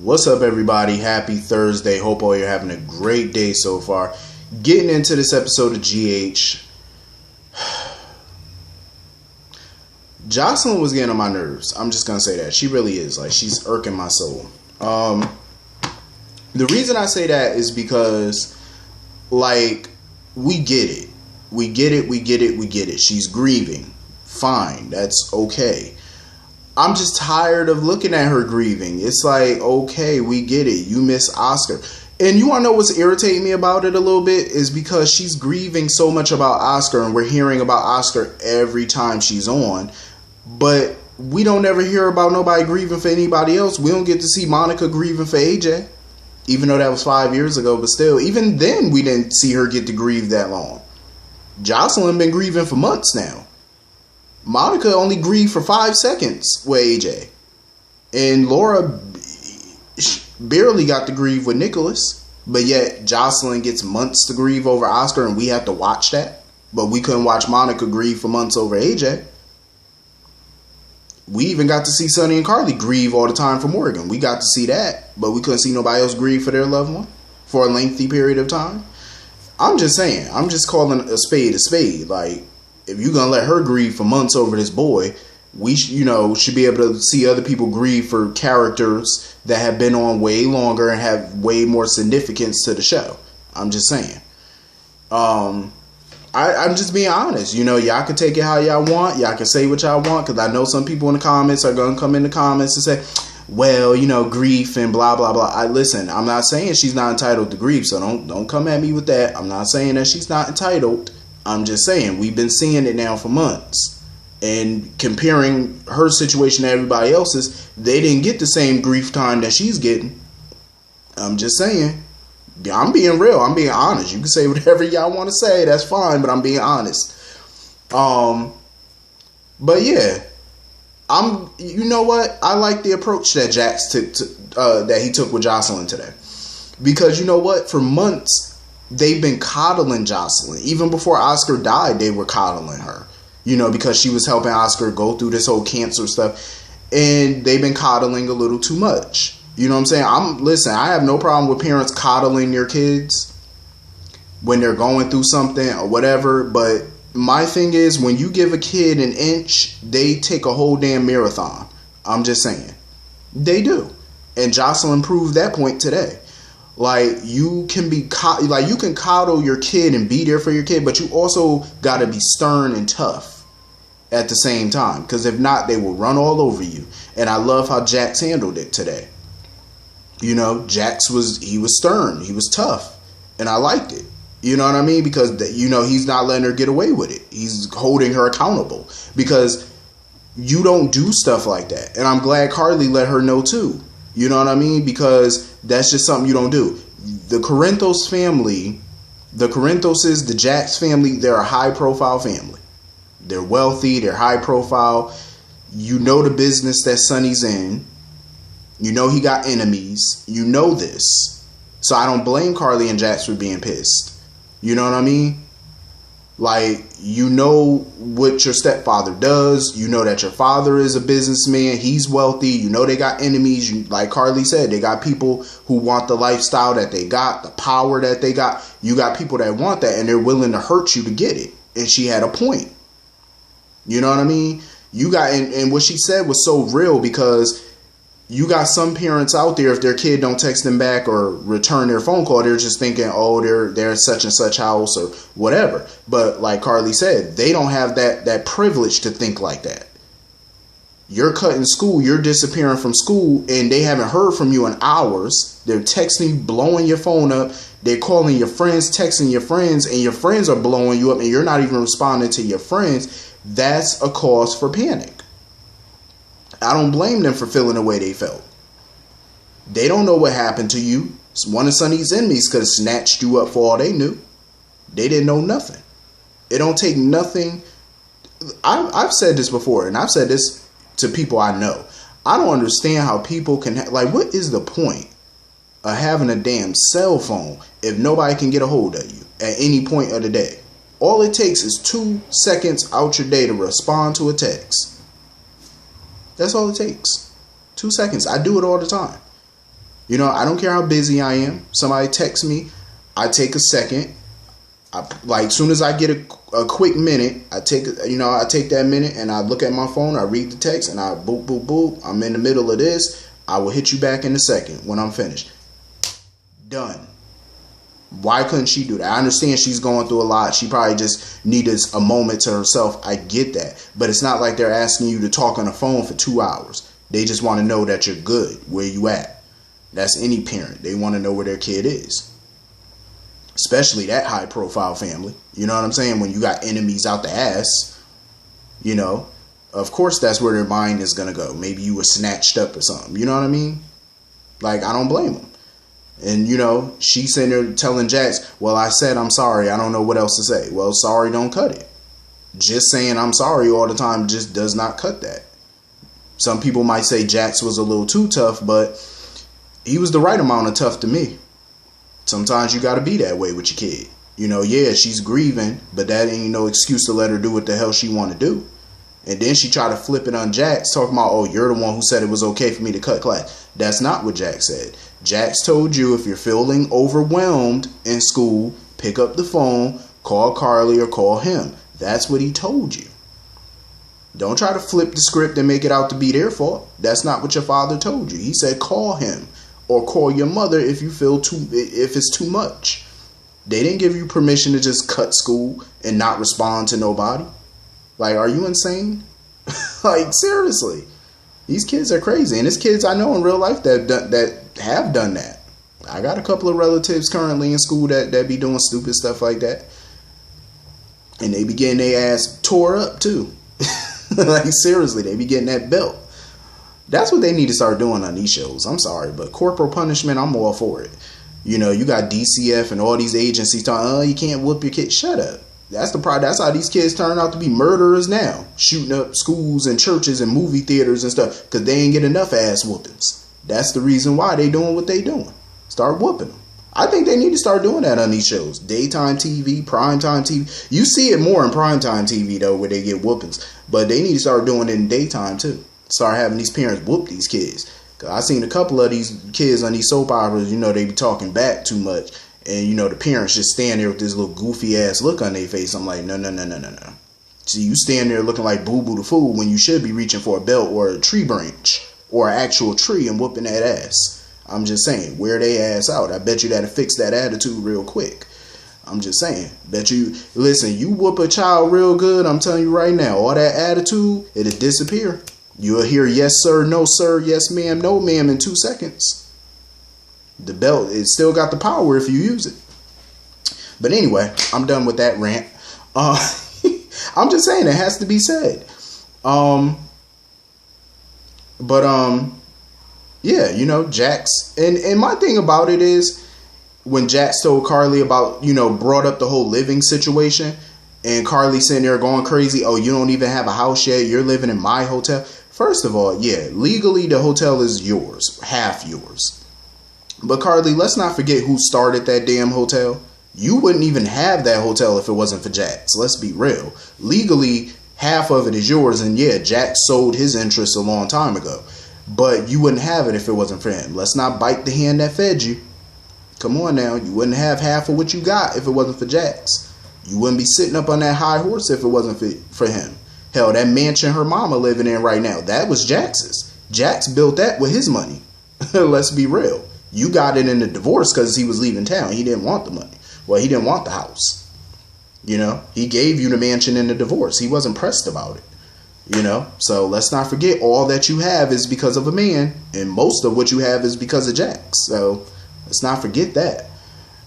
What's up, everybody? Happy Thursday. Hope all you're having a great day so far. Getting into this episode of GH. Jocelyn was getting on my nerves. I'm just gonna say that. She really is. Like, she's irking my soul. The reason I say that is because, like, we get it. We get it. She's grieving. Fine. That's okay. I'm just tired of looking at her grieving. It's like, okay, we get it. You miss Oscar. And you want to know what's irritating me about it a little bit? Is because she's grieving so much about Oscar, and we're hearing about Oscar every time she's on. But we don't ever hear about nobody grieving for anybody else. We don't get to see Monica grieving for AJ. Even though that was 5 years ago. But still, even then, we didn't see her get to grieve that long. Jocelyn been grieving for months now. Monica only grieved for 5 seconds with AJ. And Laura barely got to grieve with Nicholas. But yet Jocelyn gets months to grieve over Oscar, and we have to watch that. But we couldn't watch Monica grieve for months over AJ. We even got to see Sonny and Carly grieve all the time for Morgan. We got to see that. But we couldn't see nobody else grieve for their loved one for a lengthy period of time. I'm just saying. I'm just calling a spade a spade. Like, if you're going to let her grieve for months over this boy, we should be able to see other people grieve for characters that have been on way longer and have way more significance to the show. I'm just saying. I'm just being honest. Y'all can take it how y'all want. Y'all can say what y'all want, because I know some people in the comments are going to come in the comments and say, well, grief and blah, blah, blah. Listen, I'm not saying she's not entitled to grief, so don't come at me with that. I'm not saying that she's not entitled. I'm just saying we've been seeing it now for months, and comparing her situation to everybody else's, they didn't get the same grief time that she's getting. I'm just saying. I'm being real. I'm being honest. You can say whatever y'all want to say. That's fine, but I'm being honest. But yeah, you know what? I like the approach that Jax took that he took with Jocelyn today, because you know what? For months, they've been coddling Jocelyn. Even before Oscar died, they were coddling her. Because she was helping Oscar go through this whole cancer stuff. And they've been coddling a little too much. You know what I'm saying? Listen, I have no problem with parents coddling their kids when they're going through something or whatever. But my thing is, when you give a kid an inch, they take a whole damn marathon. I'm just saying. They do. And Jocelyn proved that point today. Like, you can you can coddle your kid and be there for your kid, but you also got to be stern and tough at the same time, because if not, they will run all over you. And I love how Jax handled it today. Jax was stern, he was tough, and I liked it. You know what I mean? Because he's not letting her get away with it. He's holding her accountable, because you don't do stuff like that. And I'm glad Carly let her know too. You know what I mean? Because that's just something you don't do. The Corinthos family, the Jax family, they're a high-profile family. They're wealthy. They're high-profile. The business that Sonny's in. He got enemies. This. So I don't blame Carly and Jax for being pissed. You know what I mean? Like, what your stepfather does. That your father is a businessman. He's wealthy. They got enemies. Like Carly said, they got people who want the lifestyle that they got, the power that they got. You got people that want that, and they're willing to hurt you to get it. And she had a point. You know what I mean? And what she said was so real, because you got some parents out there, if their kid don't text them back or return their phone call, they're just thinking, oh, they're such and such house or whatever. But like Carly said, they don't have that privilege to think like that. You're cutting school, you're disappearing from school, and they haven't heard from you in hours. They're texting you, blowing your phone up. They're calling your friends, texting your friends, and your friends are blowing you up, and you're not even responding to your friends. That's a cause for panic. I don't blame them for feeling the way they felt. They don't know what happened to you. One of Sonny's enemies could have snatched you up for all they knew. They didn't know nothing. It don't take nothing. I've said this before, and I've said this to people I know. I don't understand how people can what is the point of having a damn cell phone if nobody can get a hold of you at any point of the day? All it takes is 2 seconds out your day to respond to a text. That's all it takes. 2 seconds. I do it all the time. I don't care how busy I am. Somebody texts me, I take a second. As soon as I get a quick minute, I take that minute and I look at my phone, I read the text, and I boop, boop, boop. I'm in the middle of this. I will hit you back in a second when I'm finished. Done. Why couldn't she do that? I understand she's going through a lot. She probably just needed a moment to herself. I get that. But it's not like they're asking you to talk on the phone for 2 hours. They just want to know that you're good, where you at. That's any parent. They want to know where their kid is. Especially that high profile family. You know what I'm saying? When you got enemies out the ass, of course that's where their mind is going to go. Maybe you were snatched up or something. You know what I mean? I don't blame them. And, she's sitting there telling Jax, well, I said I'm sorry. I don't know what else to say. Well, sorry don't cut it. Just saying I'm sorry all the time just does not cut that. Some people might say Jax was a little too tough, but he was the right amount of tough to me. Sometimes you got to be that way with your kid. Yeah, she's grieving, but that ain't no excuse to let her do what the hell she want to do. And then she tried to flip it on Jax, talking about, oh, you're the one who said it was okay for me to cut class. That's not what Jax said. Jax told you if you're feeling overwhelmed in school, pick up the phone, call Carly or call him. That's what he told you. Don't try to flip the script and make it out to be their fault. That's not what your father told you. He said call him or call your mother if it's too much. They didn't give you permission to just cut school and not respond to nobody. Are you insane? Seriously. These kids are crazy. And there's kids I know in real life that have done that. I got a couple of relatives currently in school that be doing stupid stuff like that. And they be getting their ass tore up too. Seriously, they be getting that belt. That's what they need to start doing on these shows. I'm sorry, but corporal punishment, I'm all for it. You got DCF and all these agencies talking, you can't whoop your kid. Shut up. That's the problem. That's how these kids turn out to be murderers now. Shooting up schools and churches and movie theaters and stuff because they ain't get enough ass whoopings. That's the reason why they doing what they doing. Start whooping them. I think they need to start doing that on these shows. Daytime TV, primetime TV. You see it more in primetime TV, though, where they get whoopings. But they need to start doing it in daytime, too. Start having these parents whoop these kids. Cause I seen a couple of these kids on these soap operas, they be talking back too much. And, the parents just stand there with this little goofy ass look on their face. I'm like, no. See, you stand there looking like Boo Boo the Fool when you should be reaching for a belt or a tree branch or an actual tree and whooping that ass. I'm just saying, wear they ass out. I bet you that'll fix that attitude real quick. I'm just saying. Listen, you whoop a child real good, I'm telling you right now, all that attitude, it'll disappear. You'll hear yes sir, no sir, yes ma'am, no ma'am in 2 seconds. The belt, it still got the power if you use it. But anyway, I'm done with that rant. I'm just saying, it has to be said. Yeah, Jax. And my thing about it is, when Jax told Carly about, brought up the whole living situation, and Carly sitting there going crazy, oh, you don't even have a house yet, you're living in my hotel. First of all, yeah, legally the hotel is yours, half yours. But Carly, let's not forget who started that damn hotel. You wouldn't even have that hotel if it wasn't for Jax. Let's be real. Legally, half of it is yours. And yeah, Jax sold his interest a long time ago. But you wouldn't have it if it wasn't for him. Let's not bite the hand that fed you. Come on now. You wouldn't have half of what you got if it wasn't for Jax. You wouldn't be sitting up on that high horse if it wasn't for him. Hell, that mansion her mama living in right now, that was Jax's. Jax built that with his money. Let's be real. You got it in the divorce because he was leaving town. He didn't want the money. Well, he didn't want the house. He gave you the mansion in the divorce. He wasn't pressed about it. So let's not forget, all that you have is because of a man, and most of what you have is because of Jax. So let's not forget that.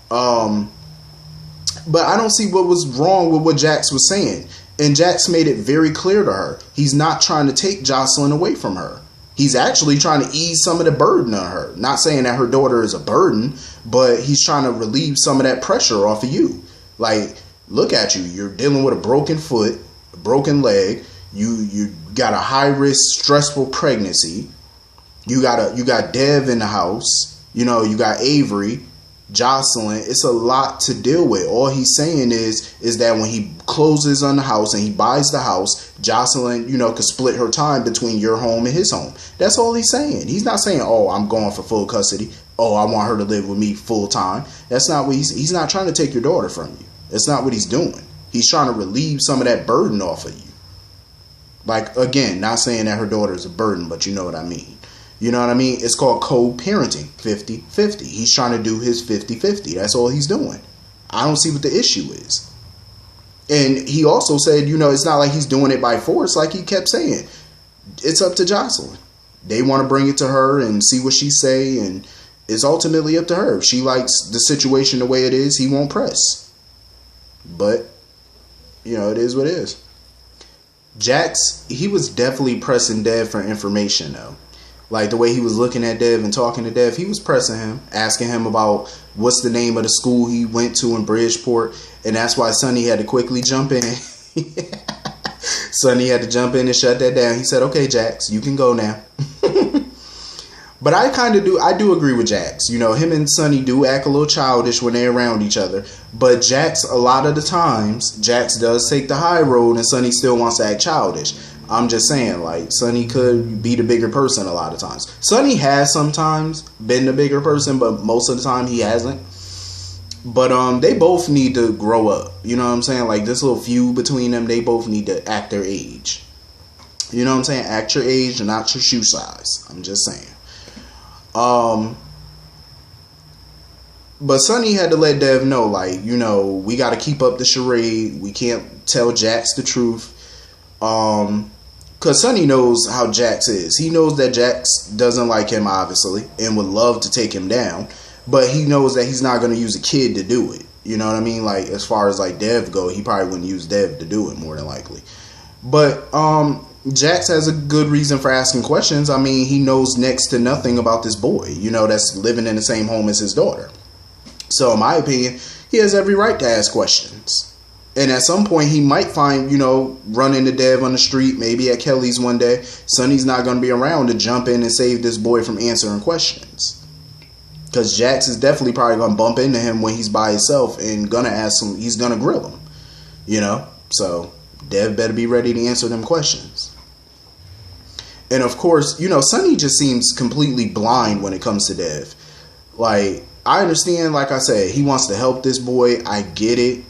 But I don't see what was wrong with what Jax was saying. And Jax made it very clear to her. He's not trying to take Jocelyn away from her. He's actually trying to ease some of the burden on her. Not saying that her daughter is a burden, but he's trying to relieve some of that pressure off of you. Look at you. You're dealing with a broken foot, a broken leg. You got a high risk, stressful pregnancy. You got Dev in the house. You got Avery, Jocelyn. It's a lot to deal with. All he's saying is that when he closes on the house and he buys the house, Jocelyn, could split her time between your home and his home. That's all he's saying. He's not saying, oh, I'm going for full custody. oh, I want her to live with me full time. That's not what he's not trying to take your daughter from you. That's not what he's doing. He's trying to relieve some of that burden off of you. Like, again, not saying that her daughter is a burden, but you know what I mean. You know what I mean? It's called co-parenting, 50-50. He's trying to do his 50-50. That's all he's doing. I don't see what the issue is. And he also said, you know, it's not like he's doing it by force, like he kept saying. It's up to Jocelyn. They want to bring it to her and see what she say, and it's ultimately up to her. If she likes the situation the way it is, he won't press. But, you know, it is what it is. Jax, he was definitely pressing Dev for information, though. Like, the way he was looking at Dev and talking to Dev, he was pressing him, asking him about what's the name of the school he went to in Bridgeport. And that's why Sonny had to quickly jump in. Sonny had to jump in and shut that down. He said, okay, Jax, you can go now. But I do agree with Jax. You know, him and Sonny do act a little childish when they're around each other. But Jax, a lot of the times, Jax does take the high road and Sonny still wants to act childish. I'm just saying, like, Sonny could be the bigger person a lot of times. Sonny has sometimes been the bigger person, but most of the time he hasn't. But they both need to grow up. You know what I'm saying? Like, this little feud between them, they both need to act their age. You know what I'm saying? Act your age and not your shoe size. I'm just saying. But Sonny had to let Dev know, like, you know, we got to keep up the charade. We can't tell Jax the truth. Because Sonny knows how Jax is. He knows that Jax doesn't like him, obviously, and would love to take him down. But he knows that he's not going to use a kid to do it. You know what I mean? Like, as far as, like, Dev go, he probably wouldn't use Dev to do it, more than likely. But, Jax has a good reason for asking questions. I mean, he knows next to nothing about this boy, you know, that's living in the same home as his daughter. So, in my opinion, he has every right to ask questions. And at some point, he might find, you know, run into Dev on the street, maybe at Kelly's one day. Sonny's not going to be around to jump in and save this boy from answering questions. Because Jax is definitely probably going to bump into him when he's by himself and going to ask him, he's going to grill him, you know. So, Dev better be ready to answer them questions. And of course, you know, Sonny just seems completely blind when it comes to Dev. Like, I understand, like I said, he wants to help this boy. I get it.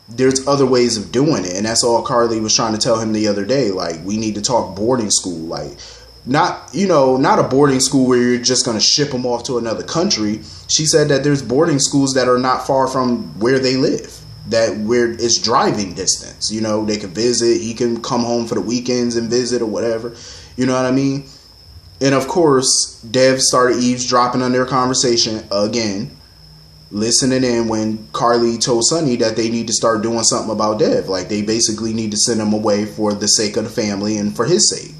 There's other ways of doing it. And that's all Carly was trying to tell him the other day. Like, we need to talk boarding school. Like, not a boarding school where you're just going to ship them off to another country. She said that there's boarding schools that are not far from where they live. That where it's driving distance. You know, they can visit. He can come home for the weekends and visit or whatever. You know what I mean? And of course, Dev started eavesdropping on their conversation again, listening in when Carly told Sonny that they need to start doing something about Dev. Like, they basically need to send him away for the sake of the family and for his sake.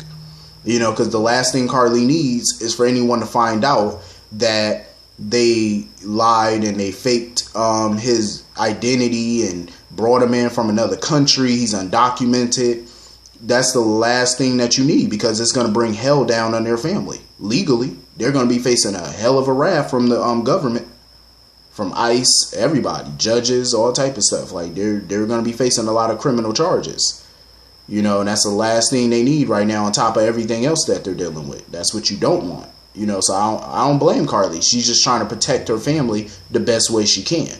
You know, because the last thing Carly needs is for anyone to find out that they lied and they faked his identity and brought him in from another country. He's undocumented. That's the last thing that you need, because it's going to bring hell down on their family. Legally, they're going to be facing a hell of a wrath from the government, from ICE, everybody, judges, all type of stuff. Like, they're going to be facing a lot of criminal charges. You know, and that's the last thing they need right now on top of everything else that they're dealing with. That's what you don't want. You know, so I don't blame Carly. She's just trying to protect her family the best way she can.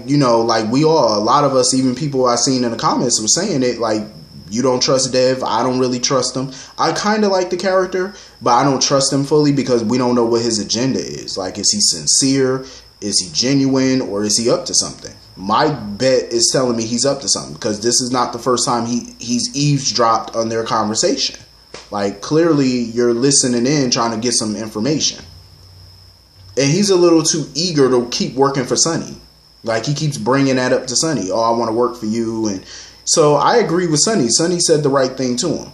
You know, like a lot of us, even people I seen in the comments were saying it, like, you don't trust Dev. I don't really trust him. I kind of like the character, but I don't trust him fully because we don't know what his agenda is. Like, is he sincere? Is he genuine? Or is he up to something? My bet is telling me he's up to something, because this is not the first time he's eavesdropped on their conversation. Like, clearly you're listening in, trying to get some information. And he's a little too eager to keep working for Sonny. Like, he keeps bringing that up to Sonny. Oh, I want to work for you. And so I agree with Sonny. Sonny said the right thing to him.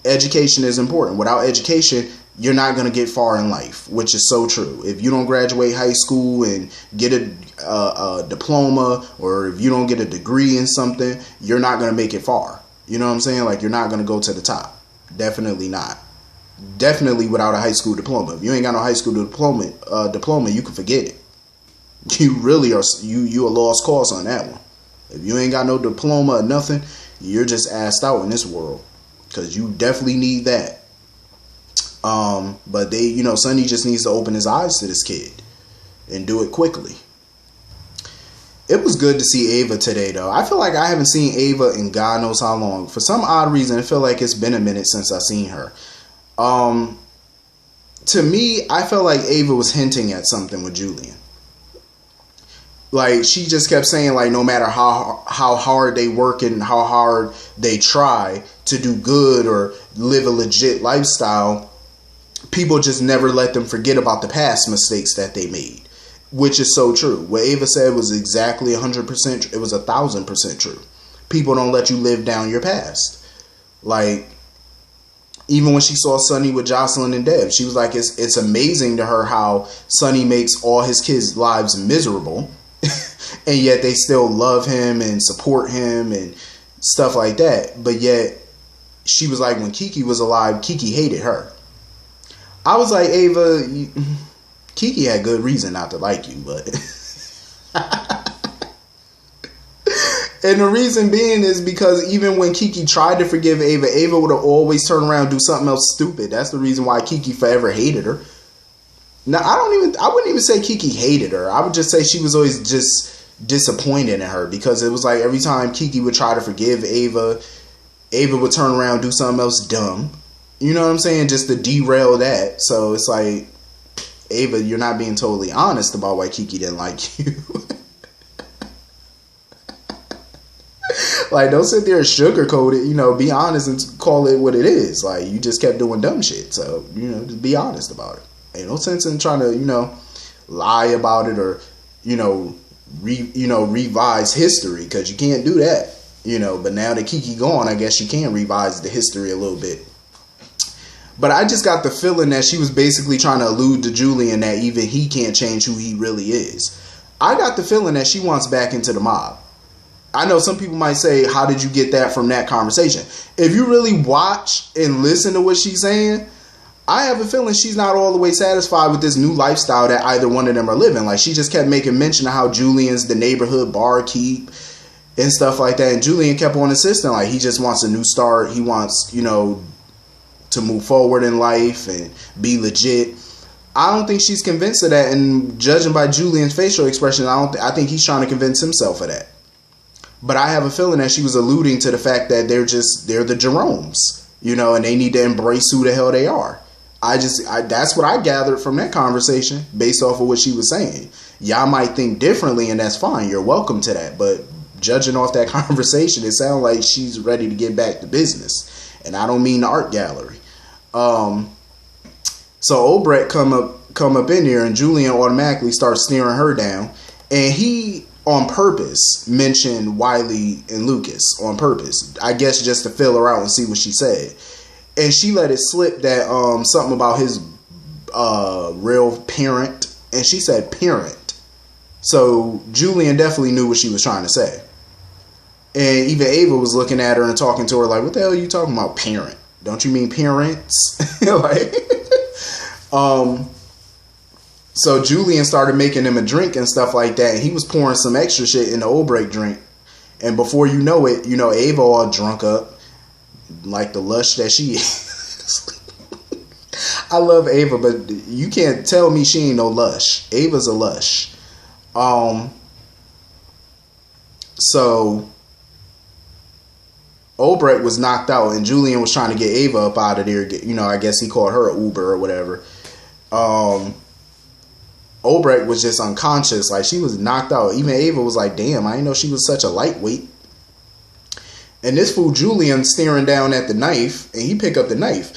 Education is important. Without education, you're not going to get far in life, which is so true. If you don't graduate high school and get a diploma, or if you don't get a degree in something, you're not going to make it far. You know what I'm saying? Like, you're not going to go to the top. Definitely not. Definitely without a high school diploma. If you ain't got no high school diploma, you can forget it. You really are, you a lost cause on that one. If you ain't got no diploma or nothing, you're just assed out in this world, because you definitely need that. But they, Sonny just needs to open his eyes to this kid and do it quickly. It was good to see Ava today, though. I feel like I haven't seen Ava in God knows how long. For some odd reason, I feel like it's been a minute since I've seen her. To me, I felt like Ava was hinting at something with Julian. Like, she just kept saying, like, no matter how hard they work and how hard they try to do good or live a legit lifestyle, people just never let them forget about the past mistakes that they made. Which is so true. What Ava said was exactly 100%. It was 1,000% true. People don't let you live down your past. Like, even when she saw Sonny with Jocelyn and Deb, she was like, it's amazing to her how Sonny makes all his kids' lives miserable. And yet they still love him and support him and stuff like that. But yet, she was like, when Kiki was alive, Kiki hated her. I was like, Ava, Kiki had good reason not to like you, but and the reason being is because even when Kiki tried to forgive Ava, Ava would have always turned around and do something else stupid. That's the reason why Kiki forever hated her. Now, I wouldn't even say Kiki hated her. I would just say she was always just disappointed in her, because it was like every time Kiki would try to forgive Ava, Ava would turn around and do something else dumb. You know what I'm saying? Just to derail that. So it's like, Ava, you're not being totally honest about why Kiki didn't like you. Like, don't sit there and sugarcoat it, be honest and call it what it is. Like, you just kept doing dumb shit. So, just be honest about it. Ain't no sense in trying to, lie about it or, revise history, because you can't do that. But now that Kiki gone, I guess you can revise the history a little bit. But I just got the feeling that she was basically trying to allude to Julian that even he can't change who he really is. I got the feeling that she wants back into the mob. I know some people might say, how did you get that from that conversation? If you really watch and listen to what she's saying, I have a feeling she's not all the way satisfied with this new lifestyle that either one of them are living. Like, she just kept making mention of how Julian's the neighborhood barkeep and stuff like that. And Julian kept on insisting, like, he just wants a new start. He wants, to move forward in life and be legit. I don't think she's convinced of that, and judging by Julian's facial expression, I think he's trying to convince himself of that. But I have a feeling that she was alluding to the fact that they're the Jeromes, and they need to embrace who the hell they are. That's what I gathered from that conversation based off of what she was saying. Y'all might think differently, and that's fine. You're welcome to that. But judging off that conversation, it sounds like she's ready to get back to business. And I don't mean the art gallery. So Obrecht come up in here, and Julian automatically starts staring her down, and he on purpose mentioned Wiley and Lucas on purpose, I guess just to fill her out and see what she said. And she let it slip that something about his real parent, and she said parent. So Julian definitely knew what she was trying to say. And even Ava was looking at her and talking to her like, what the hell are you talking about, parent? Don't you mean parents? So Julian started making him a drink and stuff like that. And he was pouring some extra shit in the Obrecht drink. And before you know it, Ava all drunk up like the lush that she is. I love Ava, but you can't tell me she ain't no lush. Ava's a lush. So Obrecht was knocked out, and Julian was trying to get Ava up out of there. I guess he called her an Uber or whatever. Obrecht was just unconscious. Like, she was knocked out. Even Ava was like, damn, I didn't know she was such a lightweight. And this fool Julian staring down at the knife, and he picked up the knife.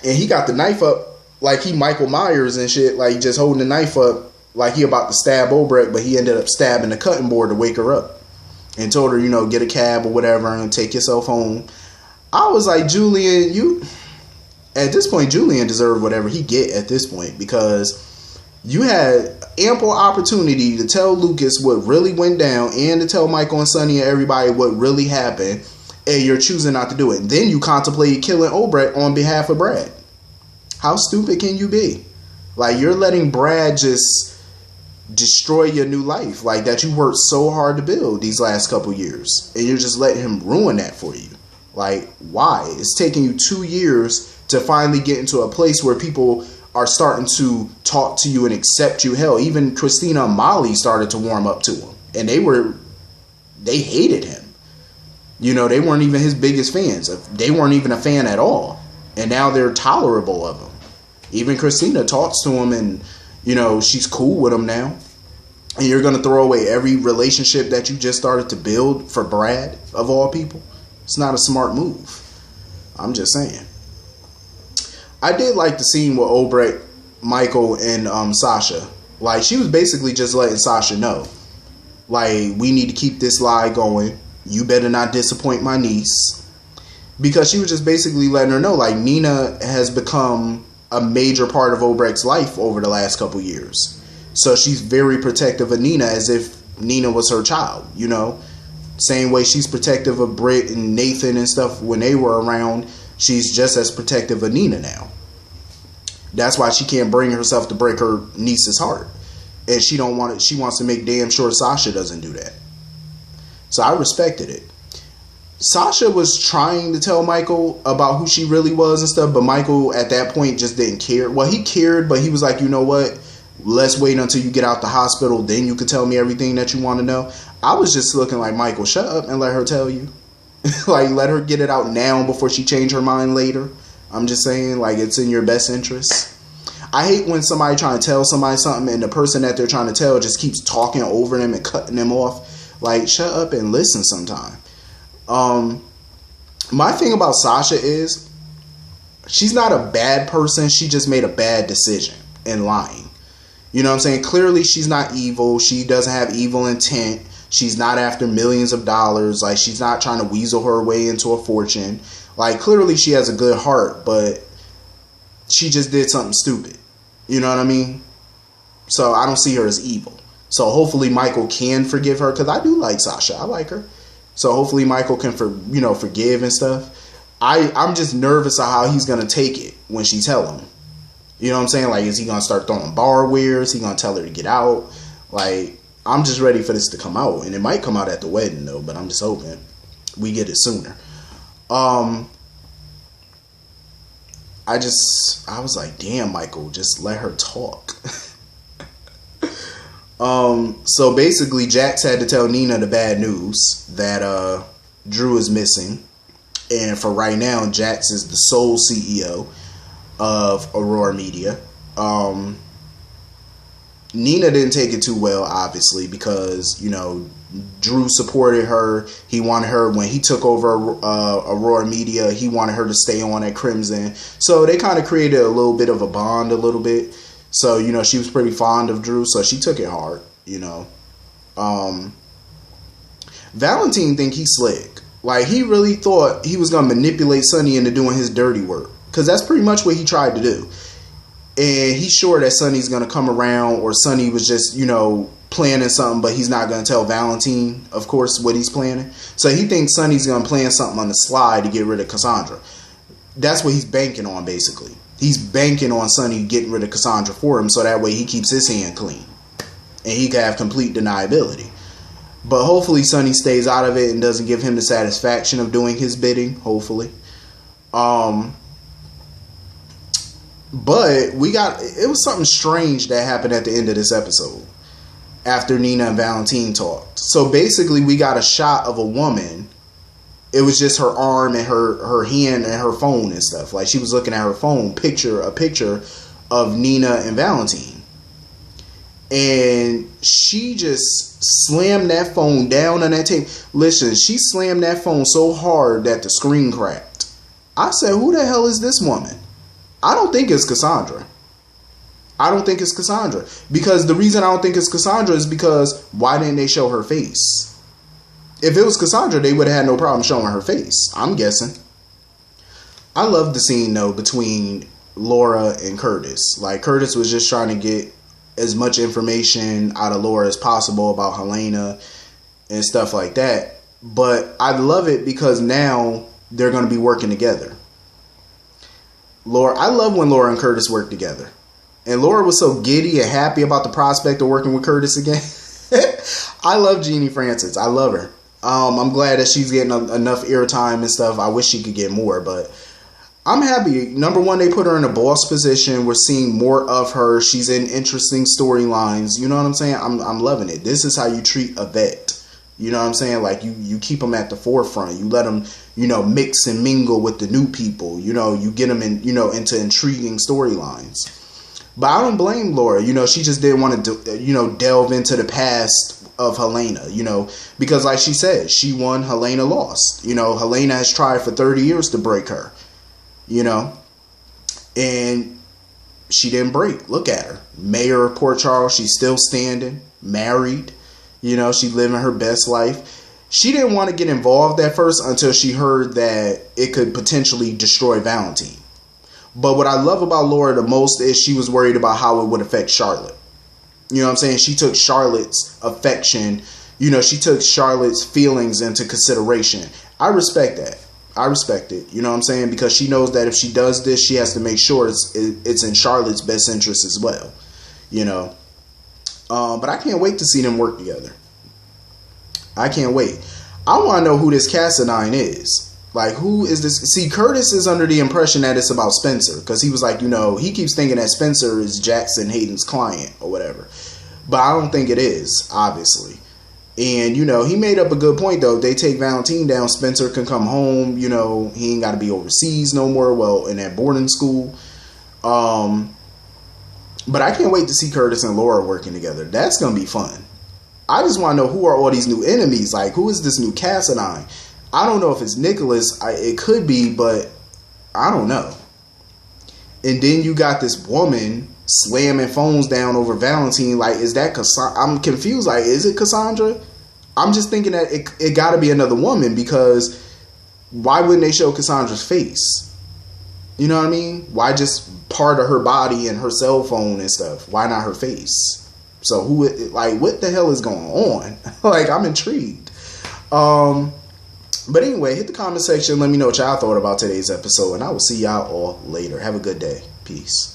And he got the knife up like he Michael Myers and shit, like just holding the knife up like he about to stab Obrecht, but he ended up stabbing the cutting board to wake her up. And told her, get a cab or whatever and take yourself home. I was like, Julian, at this point, Julian deserved whatever he get at this point, because you had ample opportunity to tell Lucas what really went down and to tell Michael and Sonny and everybody what really happened, and you're choosing not to do it. Then you contemplated killing Obrecht on behalf of Brad. How stupid can you be? Like, you're letting Brad just destroy your new life, like that you worked so hard to build these last couple years, and you're just letting him ruin that for you. Like, why? It's taking you 2 years to finally get into a place where people are starting to talk to you and accept you. Hell, even Christina and Molly started to warm up to him. And they hated him. You know, they weren't even his biggest fans. They weren't even a fan at all. And now they're tolerable of him. Even Christina talks to him and, you know, she's cool with him now. And you're going to throw away every relationship that you just started to build for Brad, of all people? It's not a smart move. I'm just saying. I did like the scene with Obrecht, Michael, and Sasha. Like, she was basically just letting Sasha know, like, we need to keep this lie going. You better not disappoint my niece. Because she was just basically letting her know, like, Nina has become a major part of Obrecht's life over the last couple years. So she's very protective of Nina, as if Nina was her child, you know. Same way she's protective of Britt and Nathan and stuff when they were around. She's just as protective of Nina now. That's why she can't bring herself to break her niece's heart. And she don't want it. She wants to make damn sure Sasha doesn't do that. So I respected it. Sasha was trying to tell Michael about who she really was and stuff, but Michael at that point just didn't care. Well, he cared, but he was like, you know what? Let's wait until you get out the hospital. Then you can tell me everything that you want to know. I was just looking like, Michael, shut up and let her tell you. Like, let her get it out now before she change her mind later. I'm just saying, like, it's in your best interest. I hate when somebody trying to tell somebody something and the person that they're trying to tell just keeps talking over them and cutting them off. Like, shut up and listen sometime. My thing about Sasha is she's not a bad person. She just made a bad decision in lying. You know what I'm saying? Clearly, she's not evil. She doesn't have evil intent. She's not after millions of dollars. Like, she's not trying to weasel her way into a fortune. Like, clearly she has a good heart, but she just did something stupid. You know what I mean? So I don't see her as evil. So hopefully Michael can forgive her, because I do like Sasha. I like her. So hopefully Michael can forgive and stuff. I'm just nervous of how he's going to take it when she tell him. You know what I'm saying? Like, is he going to start throwing barware? Is he going to tell her to get out? Like, I'm just ready for this to come out. And it might come out at the wedding, though, but I'm just hoping we get it sooner. I was like, damn, Michael, just let her talk. So basically, Jax had to tell Nina the bad news that Drew is missing. And for right now, Jax is the sole CEO of Aurora Media. Nina didn't take it too well, obviously, because, you know, Drew supported her. He wanted her, when he took over Aurora Media, he wanted her to stay on at Crimson. So they kind of created a little bit of a bond a little bit. So, you know, she was pretty fond of Drew, so she took it hard, you know. Valentin think he's slick. Like, he really thought he was going to manipulate Sonny into doing his dirty work. Because that's pretty much what he tried to do. And he's sure that Sonny's going to come around, or Sonny was just, you know, planning something, but he's not going to tell Valentin, of course, what he's planning. So he thinks Sonny's going to plan something on the slide to get rid of Cassandra. That's what he's banking on, basically. He's banking on Sonny getting rid of Cassandra for him, so that way he keeps his hand clean. And he can have complete deniability. But hopefully Sonny stays out of it and doesn't give him the satisfaction of doing his bidding, hopefully. But it was something strange that happened at the end of this episode after Nina and Valentin talked. So basically we got a shot of a woman. It was just her arm and her hand and her phone and stuff. Like, she was looking at her phone, a picture of Nina and Valentin. And she just slammed that phone down on that table. Listen, she slammed that phone so hard that the screen cracked. I said, who the hell is this woman? I don't think it's Cassandra. Because the reason I don't think it's Cassandra is because why didn't they show her face? If it was Cassandra, they would have had no problem showing her face, I'm guessing. I love the scene, though, between Laura and Curtis. Like, Curtis was just trying to get as much information out of Laura as possible about Helena and stuff like that. But I love it because now they're going to be working together. I love when Laura and Curtis work together. And Laura was so giddy and happy about the prospect of working with Curtis again. I love Jeannie Francis. I love her. I'm glad that she's getting enough airtime and stuff. I wish she could get more, but I'm happy. Number one, they put her in a boss position. We're seeing more of her. She's in interesting storylines. You know what I'm saying? I'm loving it. This is how you treat a vet. You know what I'm saying? Like, you keep them at the forefront. You let them, mix and mingle with the new people. You get them in, into intriguing storylines. But I don't blame Laura. She just didn't want to, delve into the past of Helena, because like she said, she won, Helena lost. Helena has tried for 30 years to break her, and she didn't break. Look at her. Mayor of Port Charles. She's still standing, married. She's living her best life. She didn't want to get involved at first until she heard that it could potentially destroy Valentin. But what I love about Laura the most is she was worried about how it would affect Charlotte. You know what I'm saying? She took Charlotte's affection, she took Charlotte's feelings into consideration. I respect that. I respect it. You know what I'm saying? Because she knows that if she does this, she has to make sure it's in Charlotte's best interest as well. But I can't wait to see them work together. I can't wait. I want to know who this Cassadine is. Like, who is this? See, Curtis is under the impression that it's about Spencer. Because he was like, he keeps thinking that Spencer is Jackson Hayden's client or whatever. But I don't think it is, obviously. And, he made up a good point, though. If they take Valentin down, Spencer can come home. He ain't got to be overseas no more. Well, in that boarding school. But I can't wait to see Curtis and Laura working together. That's going to be fun. I just want to know who are all these new enemies. Like, who is this new Cassadine? I don't know if it's Nicholas. It could be, but I don't know. And then you got this woman slamming phones down over Valentin. Like, is that Cassandra? I'm confused. Like, is it Cassandra? I'm just thinking that it got to be another woman, because why wouldn't they show Cassandra's face? You know what I mean? Why just part of her body and her cell phone and stuff? Why not her face? So what the hell is going on? Like, I'm intrigued. But anyway, hit the comment section. Let me know what y'all thought about today's episode, and I will see y'all all later. Have a good day. Peace.